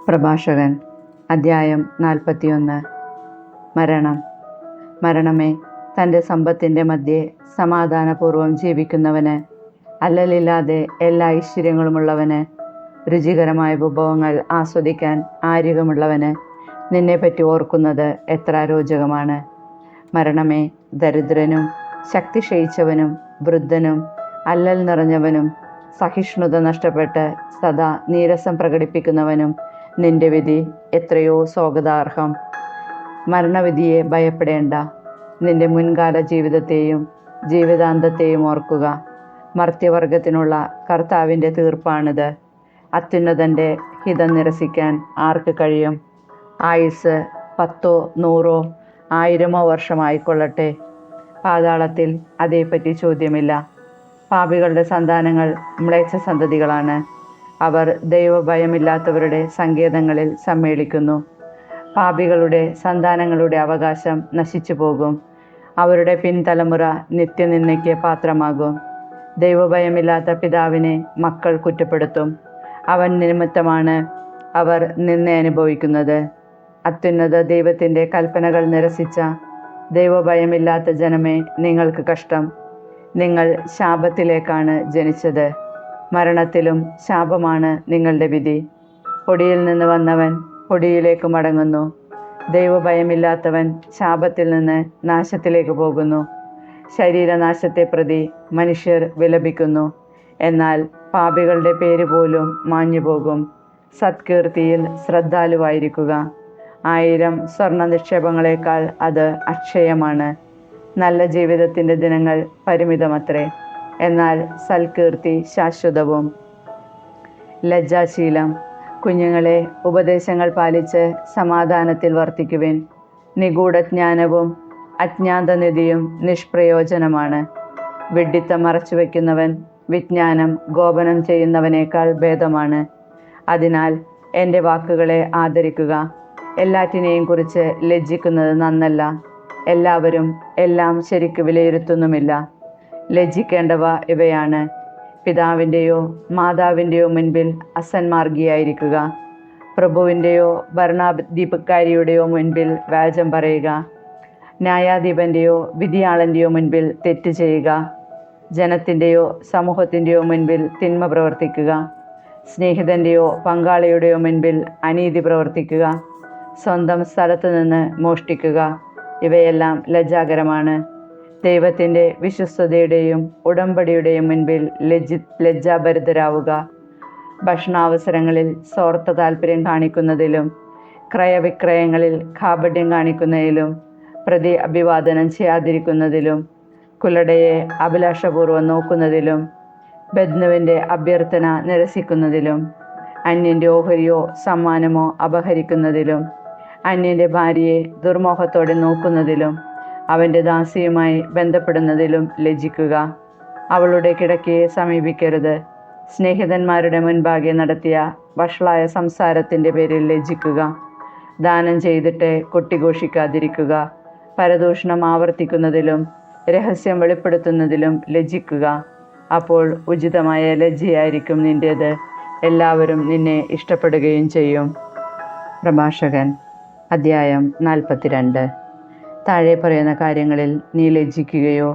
പ്രഭാഷകൻ അദ്ധ്യായം 41. മരണം. മരണമേ, തൻ്റെ സമ്പത്തിൻ്റെ മധ്യേ സമാധാനപൂർവ്വം ജീവിക്കുന്നവന്, അല്ലലില്ലാതെ എല്ലാ ഐശ്വര്യങ്ങളുമുള്ളവന്, രുചികരമായ വിഭവങ്ങൾ ആസ്വദിക്കാൻ ആരോഗ്യമുള്ളവന്, നിന്നെപ്പറ്റി ഓർക്കുന്നത് എത്ര അരോചകമാണ്. മരണമേ, ദരിദ്രനും ശക്തി ക്ഷയിച്ചവനും വൃദ്ധനും അല്ലൽ നിറഞ്ഞവനും സഹിഷ്ണുത നഷ്ടപ്പെട്ട് സദാ നീരസം പ്രകടിപ്പിക്കുന്നവനും നിന്റെ വിധി എത്രയോ സ്വാഗതാർഹം. മരണവിധിയെ ഭയപ്പെടേണ്ട. നിന്റെ മുൻകാല ജീവിതത്തെയും ജീവിതാന്തത്തെയും ഓർക്കുക. മർത്യവർഗത്തിനുള്ള കർത്താവിൻ്റെ തീർപ്പാണിത്. അത്യുന്നതൻ്റെ ഹിതം നിരസിക്കാൻ ആർക്ക് കഴിയും? ആയുസ് 10, 100, 1000 വർഷമായിക്കൊള്ളട്ടെ, പാതാളത്തിൽ അതേപ്പറ്റി ചോദ്യമില്ല. പാപികളുടെ സന്താനങ്ങൾ മ്ലേച്ഛ സന്തതികളാണ്. അവർ ദൈവഭയമില്ലാത്തവരുടെ സങ്കേതങ്ങളിൽ സമ്മേളിക്കുന്നു. പാപികളുടെ സന്താനങ്ങളുടെ അവകാശം നശിച്ചു പോകും. അവരുടെ പിൻതലമുറ നിത്യനിന്ദയ്ക്ക് പാത്രമാകും. ദൈവഭയമില്ലാത്ത പിതാവിനെ മക്കൾ കുറ്റപ്പെടുത്തും. അവൻ നിമിത്തമാണ് അവർ നിന്ന അനുഭവിക്കുന്നത്. അത്യുന്നത ദൈവത്തിൻ്റെ കൽപ്പനകൾ നിരസിച്ച ദൈവഭയമില്ലാത്ത ജനമേ, നിങ്ങൾക്ക് കഷ്ടം. നിങ്ങൾ ശാപത്തിലേക്കാണ് ജനിച്ചത്. മരണത്തിലും ശാപമാണ് നിങ്ങളുടെ വിധി. പൊടിയിൽ നിന്ന് വന്നവൻ പൊടിയിലേക്ക് മടങ്ങുന്നു. ദൈവഭയമില്ലാത്തവൻ ശാപത്തിൽ നിന്ന് നാശത്തിലേക്ക് പോകുന്നു. ശരീരനാശത്തെ പ്രതി മനുഷ്യർ വിലപിക്കുന്നു. എന്നാൽ പാപികളുടെ പേര് പോലും മാഞ്ഞുപോകും. സത്കീർത്തിയിൽ ശ്രദ്ധാലുവായിരിക്കുക. 1000 സ്വർണ്ണ നിക്ഷേപങ്ങളെക്കാൾ അത് അക്ഷയമാണ്. നല്ല ജീവിതത്തിൻ്റെ ദിനങ്ങൾ പരിമിതമത്രേ, എന്നാൽ സൽകീർത്തി ശാശ്വതവും. ലജ്ജാശീലം. കുഞ്ഞുങ്ങളെ, ഉപദേശങ്ങൾ പാലിച്ച് സമാധാനത്തിൽ വർത്തിക്കുവിൻ. നിഗൂഢജ്ഞാനവും അജ്ഞാതനിധിയും നിഷ്പ്രയോജനമാണ്. വിഡ്ഢിത്തം മറച്ചുവെക്കുന്നവൻ വിജ്ഞാനം ഗോപനം ചെയ്യുന്നവനേക്കാൾ ഭേദമാണ്. അതിനാൽ എൻ്റെ വാക്കുകളെ ആദരിക്കുക. എല്ലാറ്റിനെയും കുറിച്ച് ലജ്ജിക്കുന്നത് നന്നല്ല. എല്ലാവരും എല്ലാം ശരിക്ക് വിലയിരുത്തുന്നുമില്ല. ലജ്ജിക്കേണ്ടവ ഇവയാണ്: പിതാവിൻ്റെയോ മാതാവിൻ്റെയോ മുൻപിൽ അസന്മാർഗിയായിരിക്കുക, പ്രഭുവിൻ്റെയോ ഭരണാധികാരിയുടെയോ മുൻപിൽ വ്യാജം പറയുക, ന്യായാധിപൻ്റെയോ വിധിയാളൻ്റെയോ മുൻപിൽ തെറ്റ് ചെയ്യുക, ജനത്തിൻ്റെയോ സമൂഹത്തിൻ്റെയോ മുൻപിൽ തിന്മ പ്രവർത്തിക്കുക, സ്നേഹിതൻ്റെയോ പങ്കാളിയുടെയോ മുൻപിൽ അനീതി പ്രവർത്തിക്കുക, സ്വന്തം സ്ഥലത്തു നിന്ന് മോഷ്ടിക്കുക. ഇവയെല്ലാം ലജ്ജാകരമാണ്. ദൈവത്തിൻ്റെ വിശ്വസ്തതയുടെയും ഉടമ്പടിയുടെയും മുൻപിൽ ലജ്ജാഭരിതരാവുക. ഭക്ഷണാവസരങ്ങളിൽ സ്വാർത്ഥ താല്പര്യം കാണിക്കുന്നതിലും ക്രയവിക്രയങ്ങളിൽ കാപഢ്യം കാണിക്കുന്നതിലും പ്രതി അഭിവാദനം ചെയ്യാതിരിക്കുന്നതിലും കുലടയെ അഭിലാഷപൂർവ്വം നോക്കുന്നതിലും ബദ്നുവിൻ്റെ അഭ്യർത്ഥന നിരസിക്കുന്നതിലും അന്യൻ്റെ ഓഹരിയോ സമ്മാനമോ അപഹരിക്കുന്നതിലും അന്യൻ്റെ ഭാര്യയെ ദുർമോഹത്തോടെ നോക്കുന്നതിലും അവൻ്റെ ദാസിയുമായി ബന്ധപ്പെടുന്നതിലും ലജ്ജിക്കുക. അവളുടെ കിടക്കയെ സമീപിക്കരുത്. സ്നേഹിതന്മാരുടെ മുൻപാകെ നടത്തിയ വഷളായ സംസാരത്തിൻ്റെ പേരിൽ ലജ്ജിക്കുക. ദാനം ചെയ്തിട്ട് കൊട്ടിഘോഷിക്കാതിരിക്കുക. പരദൂഷണം ആവർത്തിക്കുന്നതിലും രഹസ്യം വെളിപ്പെടുത്തുന്നതിലും ലജ്ജിക്കുക. അപ്പോൾ ഉചിതമായ ലജ്ജയായിരിക്കും നിൻ്റേത്. എല്ലാവരും നിന്നെ ഇഷ്ടപ്പെടുകയും ചെയ്യും. പ്രഭാഷകൻ അദ്ധ്യായം 42. താഴെ പറയുന്ന കാര്യങ്ങളിൽ നീ ലജ്ജിക്കുകയോ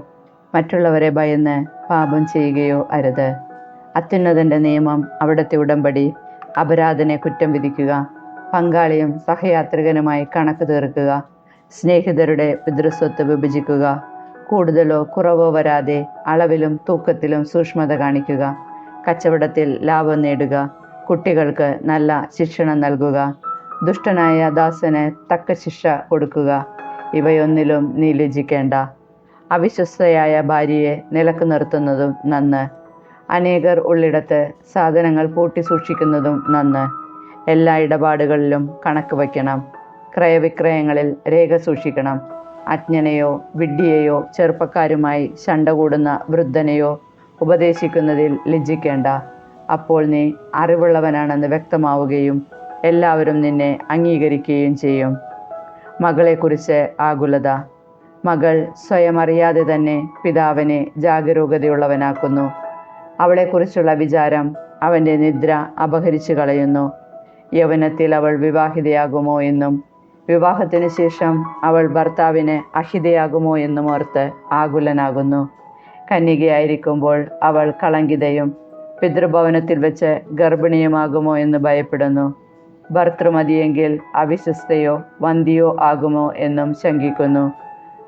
മറ്റുള്ളവരെ ഭയന്ന് പാപം ചെയ്യുകയോ അരുത്. അത്യുന്നതൻ്റെ നിയമം, അവിടുത്തെ ഉടമ്പടി, അപരാധനെ കുറ്റം വിധിക്കുക, പങ്കാളിയും സഹയാത്രികനുമായി കണക്ക് തീർക്കുക, സ്നേഹിതരുടെ പിതൃസ്വത്ത് വിഭജിക്കുക, കൂടുതലോ കുറവോ വരാതെ അളവിലും തൂക്കത്തിലും സൂക്ഷ്മത കാണിക്കുക, കച്ചവടത്തിൽ ലാഭം നേടുക, കുട്ടികൾക്ക് നല്ല ശിക്ഷണം നൽകുക, ദുഷ്ടനായ ദാസന് തക്ക ശിക്ഷ കൊടുക്കുക. ഇവയൊന്നിലും നീ ലജ്ജിക്കേണ്ട. അവിശ്വസ്തയായ ഭാര്യയെ നിലക്ക് നിർത്തുന്നതും നന്ന്. അനേകർ ഉള്ളിടത്ത് സാധനങ്ങൾ പൂട്ടി സൂക്ഷിക്കുന്നതും നന്ന്. എല്ലാ ഇടപാടുകളിലും കണക്ക് വയ്ക്കണം. ക്രയവിക്രയങ്ങളിൽ രേഖ സൂക്ഷിക്കണം. അജ്ഞനെയോ വിഡ്ഢിയെയോ ചെറുപ്പക്കാരുമായി ശണ്ട കൂടുന്ന വൃദ്ധനെയോ ഉപദേശിക്കുന്നതിൽ ലജ്ജിക്കേണ്ട. അപ്പോൾ നീ അറിവുള്ളവനാണെന്ന് വ്യക്തമാവുകയും എല്ലാവരും നിന്നെ അംഗീകരിക്കുകയും ചെയ്യും. മകളെക്കുറിച്ച് ആകുലത. മകൾ സ്വയം അറിയാതെ തന്നെ പിതാവിനെ ജാഗരൂകതയുള്ളവനാക്കുന്നു. അവളെക്കുറിച്ചുള്ള വിചാരം അവൻ്റെ നിദ്ര അപഹരിച്ചു കളയുന്നു. യൗവനത്തിൽ അവൾ വിവാഹിതയാകുമോ എന്നും വിവാഹത്തിനു ശേഷം അവൾ ഭർത്താവിന് അഹിതയാകുമോ എന്നും ഓർത്ത് ആകുലനാകുന്നു. കന്യകയായിരിക്കുമ്പോൾ അവൾ കളങ്കിതയും പിതൃഭവനത്തിൽ വെച്ച് ഗർഭിണിയുമാകുമോ എന്ന് ഭയപ്പെടുന്നു. ഭർത്തൃമതിയെങ്കിൽ അവിശ്വസ്തയോ വന്ധ്യയോ ആകുമോ എന്നും ശങ്കിക്കുന്നു.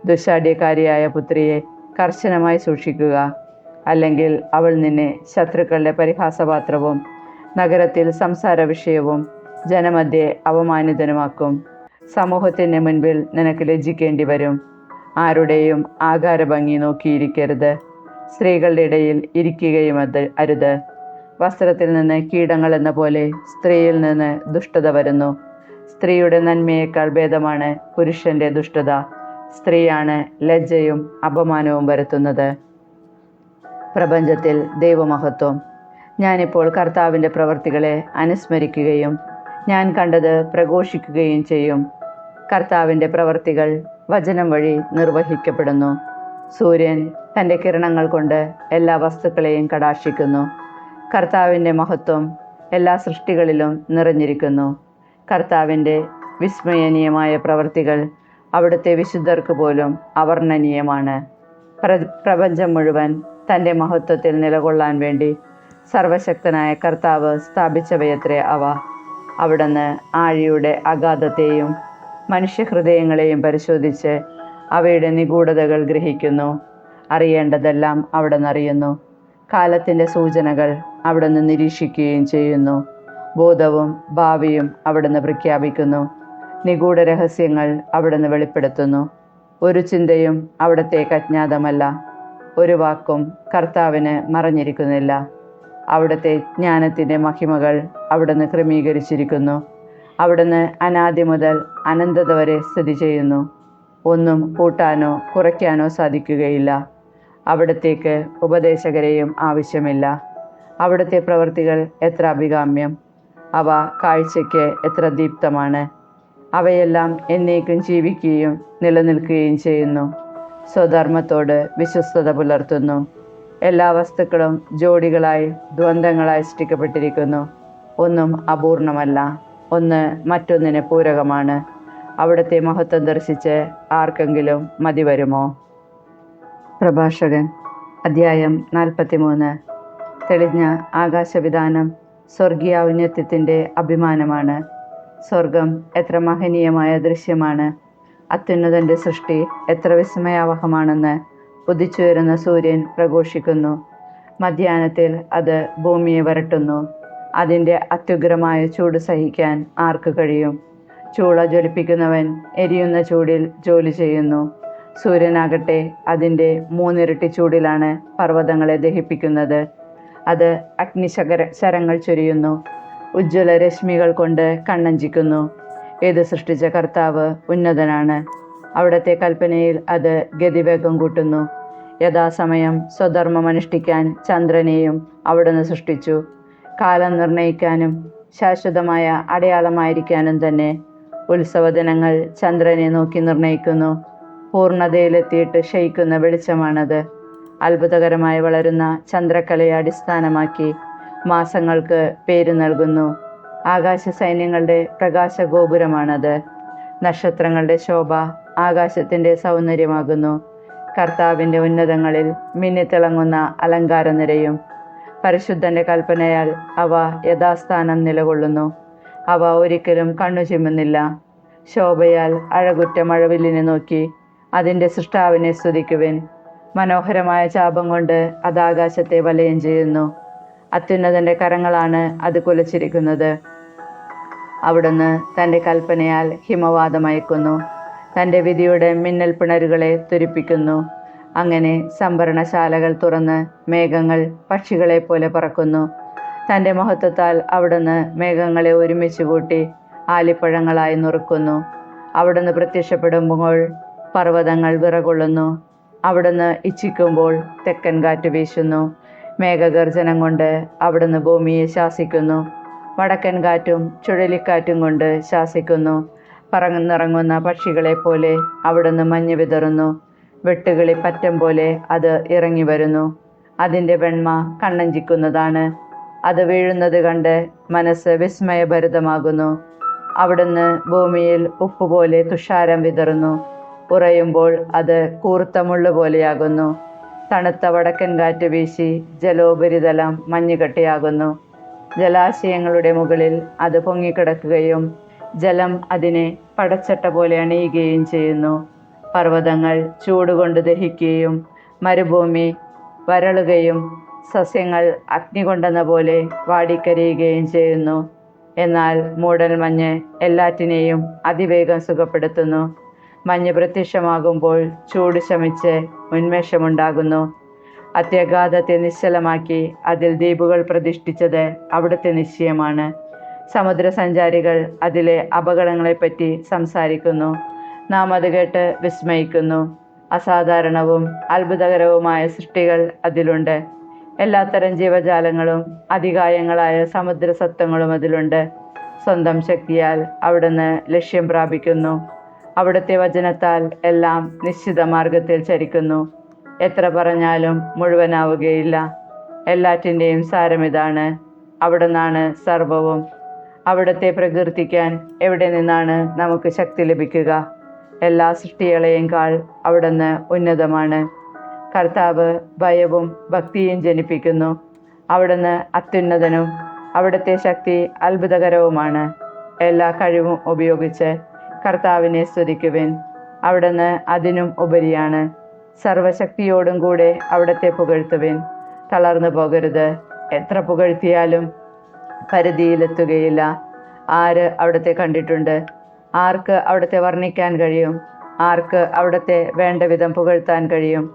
ദുശ്ശാഠ്യക്കാരിയായ പുത്രിയെ കർശനമായി സൂക്ഷിക്കുക, അല്ലെങ്കിൽ അവൾ നിന്നെ ശത്രുക്കളുടെ പരിഹാസപാത്രവും നഗരത്തിൽ സംസാര വിഷയവും ജനമധ്യേ അപമാനിതനുമാക്കും. സമൂഹത്തിൻ്റെ മുൻപിൽ നിനക്ക് ലജ്ജിക്കേണ്ടി വരും. ആരുടെയും ആകാരഭംഗി നോക്കിയിരിക്കരുത്. സ്ത്രീകളുടെ ഇടയിൽ ഇരിക്കുകയും അരുത്. വസ്ത്രത്തിൽ നിന്ന് കീടങ്ങൾ എന്ന പോലെ സ്ത്രീയിൽ നിന്ന് ദുഷ്ടത വരുന്നു. സ്ത്രീയുടെ നന്മയേക്കാൾ ഭേദമാണ് പുരുഷന്റെ ദുഷ്ടത. സ്ത്രീയാണ് ലജ്ജയും അപമാനവും വരുത്തുന്നത്. പ്രപഞ്ചത്തിൽ ദൈവമഹത്വം. ഞാനിപ്പോൾ കർത്താവിൻ്റെ പ്രവൃത്തികളെ അനുസ്മരിക്കുകയും ഞാൻ കണ്ടത് പ്രഘോഷിക്കുകയും ചെയ്യും. കർത്താവിൻ്റെ പ്രവൃത്തികൾ വചനം വഴി നിർവഹിക്കപ്പെടുന്നു. സൂര്യൻ തൻ്റെ കിരണങ്ങൾ കൊണ്ട് എല്ലാ വസ്തുക്കളെയും കടാക്ഷിക്കുന്നു. കർത്താവിൻ്റെ മഹത്വം എല്ലാ സൃഷ്ടികളിലും നിറഞ്ഞിരിക്കുന്നു. കർത്താവിൻ്റെ വിസ്മയനീയമായ പ്രവൃത്തികൾ അവിടുത്തെ വിശുദ്ധർക്ക് പോലും അവർണ്ണനീയമാണ്. പ്രപഞ്ചം മുഴുവൻ തൻ്റെ മഹത്വത്തിൽ നിലകൊള്ളാൻ വേണ്ടി സർവശക്തനായ കർത്താവ് സ്ഥാപിച്ചവയത്രേ അവ. അവിടുന്ന് ആഴിയുടെ അഗാധത്തെയും മനുഷ്യഹൃദയങ്ങളെയും പരിശോധിച്ച് അവയുടെ നിഗൂഢതകൾ ഗ്രഹിക്കുന്നു. അറിയേണ്ടതെല്ലാം അവിടുന്ന് അറിയുന്നു. കാലത്തിൻ്റെ സൂചനകൾ അവിടുന്ന് നിരീക്ഷിക്കുകയും ചെയ്യുന്നു. ബോധവും ഭാവിയും അവിടുന്ന് പ്രഖ്യാപിക്കുന്നു. നിഗൂഢ രഹസ്യങ്ങൾ അവിടുന്ന് വെളിപ്പെടുത്തുന്നു. ഒരു ചിന്തയും അവിടത്തേക്ക് അജ്ഞാതമല്ല. ഒരു വാക്കും കർത്താവിന് മറഞ്ഞിരിക്കുന്നില്ല. അവിടുത്തെ ജ്ഞാനത്തിൻ്റെ മഹിമകൾ അവിടുന്ന് ക്രമീകരിച്ചിരിക്കുന്നു. അവിടുന്ന് അനാദി മുതൽ അനന്തത വരെ സ്ഥിതി ചെയ്യുന്നു. ഒന്നും കൂട്ടാനോ കുറയ്ക്കാനോ സാധിക്കുകയില്ല. അവിടത്തേക്ക് ഉപദേശകരെയും ആവശ്യമില്ല. അവിടുത്തെ പ്രവൃത്തികൾ എത്ര അഭികാമ്യം! അവ കാഴ്ചയ്ക്ക് എത്ര ദീപ്തമാണ്! അവയെല്ലാം എന്നേക്കും ജീവിക്കുകയും നിലനിൽക്കുകയും ചെയ്യുന്നു. സ്വധർമ്മത്തോട് വിശ്വസ്തത പുലർത്തുന്നു. എല്ലാ വസ്തുക്കളും ജോഡികളായി ദ്വന്ദ്ങ്ങളായി സൃഷ്ടിക്കപ്പെട്ടിരിക്കുന്നു. ഒന്നും അപൂർണമല്ല. ഒന്ന് മറ്റൊന്നിന് പൂരകമാണ്. അവിടുത്തെ മഹത്വം ദർശിച്ച് ആർക്കെങ്കിലും മതി വരുമോ? പ്രഭാഷകൻ അധ്യായം 43. തെളിഞ്ഞ ആകാശവിധാനം സ്വർഗീയ ഔന്നത്യത്തിൻ്റെ അഭിമാനമാണ്. സ്വർഗം എത്ര മഹനീയമായ ദൃശ്യമാണ്! അത്യുന്നതൻ്റെ സൃഷ്ടി എത്ര വിസ്മയാവഹമാണെന്ന് ഉദിച്ചുയരുന്ന സൂര്യൻ പ്രഘോഷിക്കുന്നു. മധ്യാഹ്നത്തിൽ അത് ഭൂമിയെ വരട്ടുന്നു. അതിൻ്റെ അത്യുഗ്രമായ ചൂട് സഹിക്കാൻ ആർക്ക് കഴിയും? ചൂള ജ്വലിപ്പിക്കുന്നവൻ എരിയുന്ന ചൂടിൽ ജോലി ചെയ്യുന്നു. സൂര്യനാകട്ടെ അതിൻ്റെ 3 ഇരട്ടി ചൂടിലാണ് പർവ്വതങ്ങളെ ദഹിപ്പിക്കുന്നത്. അത് ശരങ്ങൾ ചൊരിയുന്നു. ഉജ്ജ്വല രശ്മികൾ കൊണ്ട് കണ്ണഞ്ചിക്കുന്നു. ഇത് സൃഷ്ടിച്ച കർത്താവ് ഉന്നതനാണ്. അവിടുത്തെ കൽപ്പനയിൽ അത് ഗതിവേഗം കൂട്ടുന്നു. യഥാസമയം സ്വധർമ്മം അനുഷ്ഠിക്കാൻ ചന്ദ്രനെയും അവിടുന്ന് സൃഷ്ടിച്ചു. കാലം നിർണയിക്കാനും ശാശ്വതമായ അടയാളമായിരിക്കാനും തന്നെ. ഉത്സവദിനങ്ങൾ ചന്ദ്രനെ നോക്കി നിർണയിക്കുന്നു. പൂർണ്ണതയിലെത്തിയിട്ട് ക്ഷയിക്കുന്ന വെളിച്ചമാണത്. അത്ഭുതകരമായി വളരുന്ന ചന്ദ്രക്കലയെ അടിസ്ഥാനമാക്കി മാസങ്ങൾക്ക് പേര് നൽകുന്നു. ആകാശ സൈന്യങ്ങളുടെ പ്രകാശഗോപുരമാണത്. നക്ഷത്രങ്ങളുടെ ശോഭ ആകാശത്തിൻ്റെ സൗന്ദര്യമാകുന്നു. കർത്താവിൻ്റെ ഉന്നതങ്ങളിൽ മിന്നിത്തിളങ്ങുന്ന അലങ്കാരനിരയും. പരിശുദ്ധൻ്റെ കൽപ്പനയാൽ അവ യഥാസ്ഥാനം നിലകൊള്ളുന്നു. അവ ഒരിക്കലും കണ്ണു ചിമ്മുന്നില്ല. ശോഭയാൽ അഴകുറ്റ മഴവില്ലിനെ നോക്കി അതിൻ്റെ സൃഷ്ടാവിനെ സ്തുതിക്കുവിൻ. മനോഹരമായ ചാപം കൊണ്ട് അത് ആകാശത്തെ വലയം ചെയ്യുന്നു. അത്യുന്നതൻ്റെ കരങ്ങളാണ് അത് കുലച്ചിരിക്കുന്നത്. അവിടുന്ന് തൻ്റെ കൽപ്പനയാൽ ഹിമവാതമയക്കുന്നു. തൻ്റെ വിധിയുടെ മിന്നൽ പിണരുകളെ തുരിപ്പിക്കുന്നു. അങ്ങനെ സംഭരണശാലകൾ തുറന്ന് മേഘങ്ങൾ പക്ഷികളെപ്പോലെ പറക്കുന്നു. തൻ്റെ മഹത്വത്താൽ അവിടുന്ന് മേഘങ്ങളെ ഒരുമിച്ച് കൂട്ടി ആലിപ്പഴങ്ങളായി നുറുക്കുന്നു. അവിടുന്ന് പ്രത്യക്ഷപ്പെടുമ്പോൾ പർവ്വതങ്ങൾ വിറകൊള്ളുന്നു. അവിടുന്ന് ഇച്ഛിക്കുമ്പോൾ തെക്കൻ കാറ്റ് വീശുന്നു. മേഘഗർജനം കൊണ്ട് അവിടുന്ന് ഭൂമിയെ ശാസിക്കുന്നു. വടക്കൻ കാറ്റും ചുഴലിക്കാറ്റും കൊണ്ട് ശാസിക്കുന്നു. പറന്നിറങ്ങുന്ന പക്ഷികളെപ്പോലെ അവിടുന്ന് മഞ്ഞ് വിതറുന്നു. വെട്ടുകിളി പറ്റം പോലെ അത് ഇറങ്ങി വരുന്നു. അതിൻ്റെ വെണ്മ കണ്ണഞ്ചിക്കുന്നതാണ്. അത് വീഴുന്നത് കണ്ട് മനസ്സ് വിസ്മയഭരിതമാകുന്നു. അവിടുന്ന് ഭൂമിയിൽ ഉപ്പുപോലെ തുഷാരം വിതറുന്നു. ഉറയുമ്പോൾ അത് കൂർത്ത മുള്ളുപോലെയാകുന്നു. തണുത്ത വടക്കൻ കാറ്റ് വീശി ജലോപരിതലം മഞ്ഞുകട്ടയാകുന്നു. ജലാശയങ്ങളുടെ മുകളിൽ അത് പൊങ്ങിക്കിടക്കുകയും ജലം അതിനെ പടച്ചട്ട പോലെ അണിയുകയും ചെയ്യുന്നു. പർവ്വതങ്ങൾ ചൂടുകൊണ്ട് ദഹിക്കുകയും മരുഭൂമി വരളുകയും സസ്യങ്ങൾ അഗ്നി കൊണ്ടെന്ന പോലെ വാടിക്കരിയുകയും ചെയ്യുന്നു. എന്നാൽ മൂടൽമഞ്ഞ് എല്ലാറ്റിനെയും അതിവേഗം സുഖപ്പെടുത്തുന്നു. മഞ്ഞ് പ്രത്യക്ഷമാകുമ്പോൾ ചൂട് ശമിച്ച് ഉന്മേഷമുണ്ടാകുന്നു. അത്യഗാധത്തെ നിശ്ചലമാക്കി അതിൽ ദ്വീപുകൾ പ്രതിഷ്ഠിച്ചത് അവിടുത്തെ നിശ്ചയമാണ്. സമുദ്രസഞ്ചാരികൾ അതിലെ അപകടങ്ങളെപ്പറ്റി സംസാരിക്കുന്നു. നാം അത് കേട്ട് വിസ്മയിക്കുന്നു. അസാധാരണവും അത്ഭുതകരവുമായ സൃഷ്ടികൾ അതിലുണ്ട്. എല്ലാത്തരം ജീവജാലങ്ങളും അതികായങ്ങളായ സമുദ്രസത്വങ്ങളും അതിലുണ്ട്. സ്വന്തം ശക്തിയാൽ അവിടുന്ന് ലക്ഷ്യം പ്രാപിക്കുന്നു. അവിടുത്തെ വചനത്താൽ എല്ലാം നിശ്ചിത മാർഗത്തിൽ ചരിക്കുന്നു. എത്ര പറഞ്ഞാലും മുഴുവനാവുകയില്ല. എല്ലാറ്റിൻ്റെയും സാരമിതാണ്: അവിടുന്നാണ് സർവവും. അവിടുത്തെ പ്രകീർത്തിക്കാൻ എവിടെ നിന്നാണ് നമുക്ക് ശക്തി ലഭിക്കുക? എല്ലാ സൃഷ്ടികളെയുംകാൾ അവിടുന്ന് ഉന്നതമാണ്. കർത്താവ് ഭയവും ഭക്തിയും ജനിപ്പിക്കുന്നു. അവിടുന്ന് അത്യുന്നതനും അവിടുത്തെ ശക്തി അത്ഭുതകരവുമാണ്. എല്ലാ കഴിവും ഉപയോഗിച്ച് കർത്താവിനെ സ്തുതിക്കുവിൻ. അവിടുന്ന് അതിനും ഉപരിയാണ്. സർവശക്തിയോടും കൂടെ അവിടുത്തെ പുകഴ്ത്തുവിൻ. തളർന്നു പോകരുത്. എത്ര പുകഴ്ത്തിയാലും പരിധിയിലെത്തുകയില്ല. ആര് അവിടുത്തെ കണ്ടിട്ടുണ്ട്? ആർക്ക് അവിടുത്തെ വർണ്ണിക്കാൻ കഴിയും? ആർക്ക് അവിടുത്തെ വേണ്ട വിധം പുകഴ്ത്താൻ കഴിയും?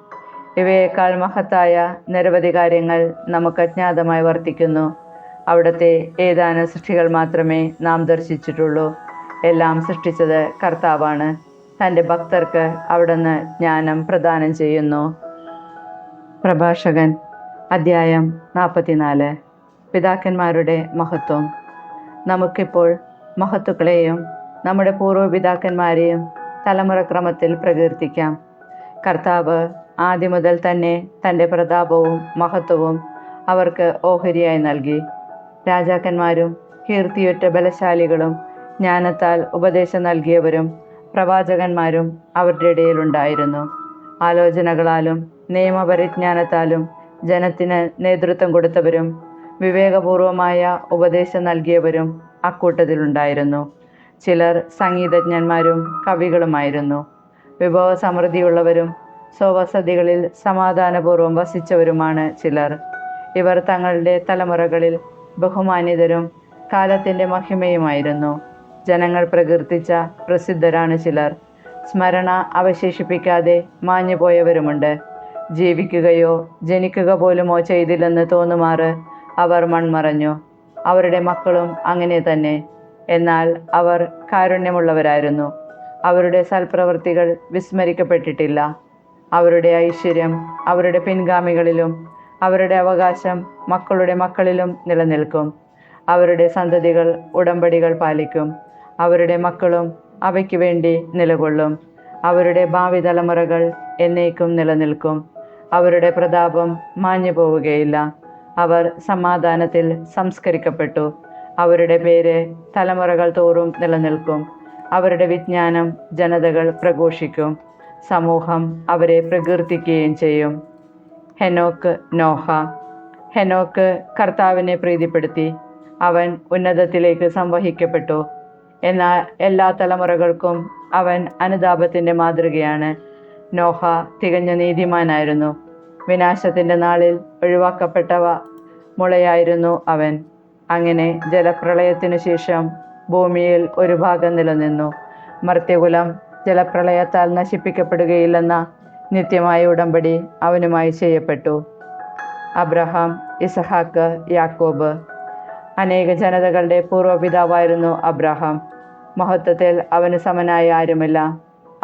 ഇവയേക്കാൾ മഹത്തായ നിരവധി കാര്യങ്ങൾ നമുക്ക് അജ്ഞാതമായി വർത്തിക്കുന്നു. അവിടുത്തെ ഏതാനും സൃഷ്ടികൾ മാത്രമേ നാം ദർശിച്ചിട്ടുള്ളൂ. എല്ലാം സൃഷ്ടിച്ചത് കർത്താവാണ്. തൻ്റെ ഭക്തർക്ക് അവിടുന്ന് ജ്ഞാനം പ്രദാനം ചെയ്യുന്നു. പ്രഭാഷകൻ അധ്യായം 44. പിതാക്കന്മാരുടെ മഹത്വം. നമുക്കിപ്പോൾ മഹത്തുക്കളെയും നമ്മുടെ പൂർവ്വപിതാക്കന്മാരെയും തലമുറക്രമത്തിൽ പ്രകീർത്തിക്കാം. കർത്താവ് ആദ്യം മുതൽ തന്നെ തൻ്റെ പ്രതാപവും മഹത്വവും അവർക്ക് ഓഹരിയായി നൽകി. രാജാക്കന്മാരും കീർത്തിയുറ്റ ബലശാലികളും ജ്ഞാനത്താൽ ഉപദേശം നൽകിയവരും പ്രവാചകന്മാരും അവരുടെ ഇടയിലുണ്ടായിരുന്നു. ആലോചനകളാലും നിയമപരിജ്ഞാനത്താലും ജനത്തിന് നേതൃത്വം കൊടുത്തവരും വിവേകപൂർവമായ ഉപദേശം നൽകിയവരും അക്കൂട്ടത്തിലുണ്ടായിരുന്നു. ചിലർ സംഗീതജ്ഞന്മാരും കവികളുമായിരുന്നു. വിഭവസമൃദ്ധിയുള്ളവരും സ്വവസതികളിൽ സമാധാനപൂർവ്വം വസിച്ചവരുമാണ് ചിലർ. ഇവർ തങ്ങളുടെ തലമുറകളിൽ ബഹുമാന്യതരും കാലത്തിൻ്റെ മഹിമയുമായിരുന്നു. ജനങ്ങൾ പ്രകീർത്തിച്ച പ്രസിദ്ധരാണ് ചിലർ. സ്മരണ അവശേഷിപ്പിക്കാതെ മാഞ്ഞുപോയവരുമുണ്ട്. ജീവിക്കുകയോ ജനിക്കുക പോലുമോ ചെയ്തില്ലെന്ന് തോന്നുമാറ് അവർ മൺമറഞ്ഞു. അവരുടെ മക്കളും അങ്ങനെ തന്നെ. എന്നാൽ അവർ കാരുണ്യമുള്ളവരായിരുന്നു. അവരുടെ സൽപ്രവൃത്തികൾ വിസ്മരിക്കപ്പെട്ടിട്ടില്ല. അവരുടെ ഐശ്വര്യം അവരുടെ പിൻഗാമികളിലും അവരുടെ അവകാശം മക്കളുടെ മക്കളിലും നിലനിൽക്കും. അവരുടെ സന്തതികൾ ഉടമ്പടികൾ പാലിക്കും. അവരുടെ മക്കളും അവയ്ക്ക് വേണ്ടി നിലകൊള്ളും. അവരുടെ ഭാവി തലമുറകൾ എന്നേക്കും നിലനിൽക്കും. അവരുടെ പ്രതാപം മാഞ്ഞു പോവുകയില്ല. അവർ സമാധാനത്തിൽ സംസ്കരിക്കപ്പെട്ടു. അവരുടെ പേര് തലമുറകൾ തോറും നിലനിൽക്കും. അവരുടെ വിജ്ഞാനം ജനതകൾ പ്രഘോഷിക്കും. സമൂഹം അവരെ പ്രകീർത്തിക്കുകയും ചെയ്യും. ഹെനോക്ക് നോഹ. ഹെനോക്ക് കർത്താവിനെ പ്രീതിപ്പെടുത്തി. അവൻ ഉന്നതത്തിലേക്ക് സംവഹിക്കപ്പെട്ടു. എന്നാൽ എല്ലാ തലമുറകൾക്കും അവൻ അനുതാപത്തിൻ്റെ മാതൃകയാണ്. നോഹ തികഞ്ഞ നീതിമാനായിരുന്നു. വിനാശത്തിൻ്റെ നാളിൽ ഒഴിവാക്കപ്പെട്ടവ മുളയായിരുന്നു അവൻ. അങ്ങനെ ജലപ്രളയത്തിനു ശേഷം ഭൂമിയിൽ ഒരു ഭാഗം നിലനിന്നു. മർത്യകുലം ജലപ്രളയത്താൽ നശിപ്പിക്കപ്പെടുകയില്ലെന്ന നിത്യമായ ഉടമ്പടി അവനുമായി ചെയ്യപ്പെട്ടു. അബ്രഹാം, ഇസഹാക്ക്, യാക്കോബ്. അനേക ജനതകളുടെ പൂർവ്വപിതാവായിരുന്നു അബ്രഹാം. മഹത്വത്തിൽ അവന് സമനായ ആരുമില്ല.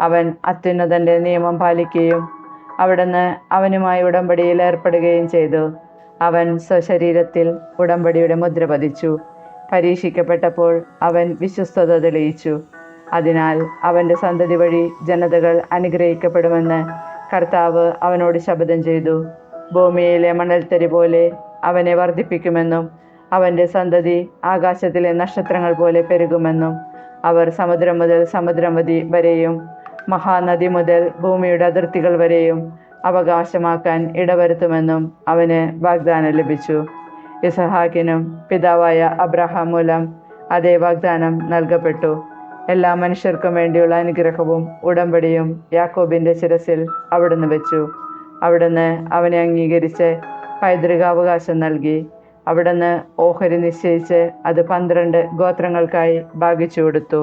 അവൻ അത്യുന്നതൻ്റെ നിയമം പാലിക്കുകയും അവിടുന്ന് അവനുമായി ഉടമ്പടിയിൽ ഏർപ്പെടുകയും ചെയ്തു. അവൻ സ്വശരീരത്തിൽ ഉടമ്പടിയുടെ മുദ്ര പതിച്ചു. പരീക്ഷിക്കപ്പെട്ടപ്പോൾ അവൻ വിശ്വസ്തത തെളിയിച്ചു. അതിനാൽ അവൻ്റെ സന്തതി വഴി ജനതകൾ അനുഗ്രഹിക്കപ്പെടുമെന്ന് കർത്താവ് അവനോട് ശപഥം ചെയ്തു. ഭൂമിയിലെ മണൽത്തരി പോലെ അവനെ വർദ്ധിപ്പിക്കുമെന്നും അവൻ്റെ സന്തതി ആകാശത്തിലെ നക്ഷത്രങ്ങൾ പോലെ പെരുകുമെന്നും അവർ സമുദ്രം മുതൽ സമുദ്രമതി വരെയും മഹാനദി മുതൽ ഭൂമിയുടെ അതിർത്തികൾ വരെയും അവകാശമാക്കാൻ ഇടവരുത്തുമെന്നും അവന് വാഗ്ദാനം ലഭിച്ചു. ഇസഹാക്കിനും പിതാവായ അബ്രഹാം മൂലം അതേ വാഗ്ദാനം നൽകപ്പെട്ടു. എല്ലാ മനുഷ്യർക്കും വേണ്ടിയുള്ള അനുഗ്രഹവും ഉടമ്പടിയും യാക്കോബിൻ്റെ ശിരസിൽ അവിടുന്ന് വെച്ചു. അവിടുന്ന് അവനെ അംഗീകരിച്ച് പൈതൃകാവകാശം നൽകി. അവിടുന്ന് ഓഹരി നിശ്ചയിച്ച് അത് 12 ഗോത്രങ്ങൾക്കായി ഭാഗിച്ചു കൊടുത്തു.